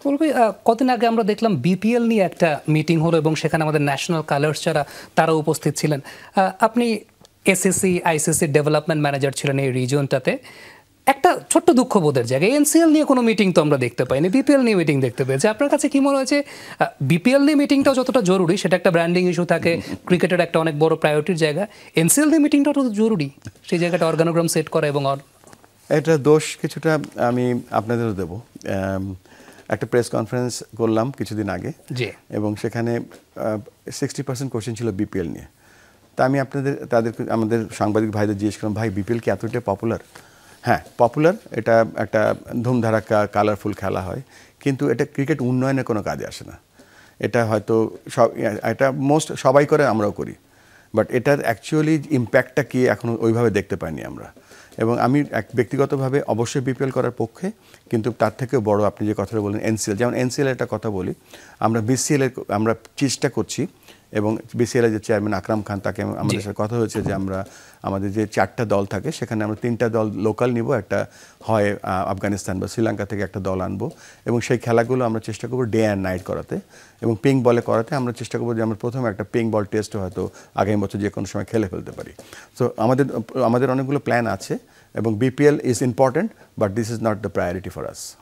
বলবি কদিন আগে আমরা দেখলাম বিপিএল নিয়ে একটা মিটিং হলো এবং সেখানে আমাদের ন্যাশনাল কালার্স যারা তারা উপস্থিত ছিলেন। আপনি এসএসসি আইসিসি ডেভেলপমেন্ট ম্যানেজার ছিলেন এই রিজিয়নটাতে। একটা ছোট্ট দুঃখবোধের জায়গায় এনসিএল নিয়ে কোনো মিটিং তো আমরা দেখতে পাইনি, বিপিএল নিয়ে মিটিং দেখতে পেয়েছি। আপনার কাছে কি মনে হয়েছে বিপিএল নিয়ে মিটিংটাও যতটা জরুরি, সেটা একটা ব্র্যান্ডিং ইস্যু থাকে, ক্রিকেটের একটা অনেক বড় প্রায়োরিটির জায়গা, এনসিএল নিয়ে মিটিংটাও তো জরুরি, সেই জায়গাটা অর্গানোগ্রাম সেট করা এবং এটা দোষ কিছুটা আমি আপনাদেরও দেবো। একটা প্রেস কনফারেন্স করলাম কিছুদিন আগে এবং সেখানে 60% কোশ্চেন ছিল বিপিএল নিয়ে। তা আমি আমাদের সাংবাদিক ভাইদের জিজ্ঞেস করলাম, ভাই বিপিএল কি এতটা পপুলার? হ্যাঁ পপুলার, এটা একটা ধুমধারাক্কা কালারফুল খেলা হয়, কিন্তু এটা ক্রিকেট উন্নয়নের কোনো কাজে আসে না। এটা হয়তো এটা সবাই করে, আমরাও করি, বাট এটার অ্যাকচুয়ালি ইম্প্যাক্টটা কি এখনও ওইভাবে দেখতে পাইনি আমরা। এবং আমি ব্যক্তিগতভাবে অবশ্যই বিপিএল করার পক্ষে, কিন্তু তার থেকেও বড় আপনি যে কথাটা বলেন এনসিএল, যেমন এনসিএল একটা কথা বলি, আমরা বিসিএল আমরা চেষ্টা করছি এবং বিসিএল যে চেয়ারম্যান আকরাম খান, তাকে আমাদের সাথে কথা হয়েছে যে আমরা আমাদের যে 4টা দল থাকে সেখানে আমরা 3টা দল লোকাল নিব, একটা হয় আফগানিস্তান বা শ্রীলঙ্কা থেকে একটা দল আনবো এবং সেই খেলাগুলো আমরা চেষ্টা করবো ডে অ্যান্ড নাইট করাতে এবং পিঙ্ক বলে করাতে। আমরা চেষ্টা করবো যে আমরা প্রথমে একটা পিঙ্ক বল টেস্ট হয়তো আগামী বছর যে কোনো সময় খেলে ফেলতে পারি। সো আমাদের অনেকগুলো প্ল্যান আছে এবং BPL is important, but this is not the priority for us.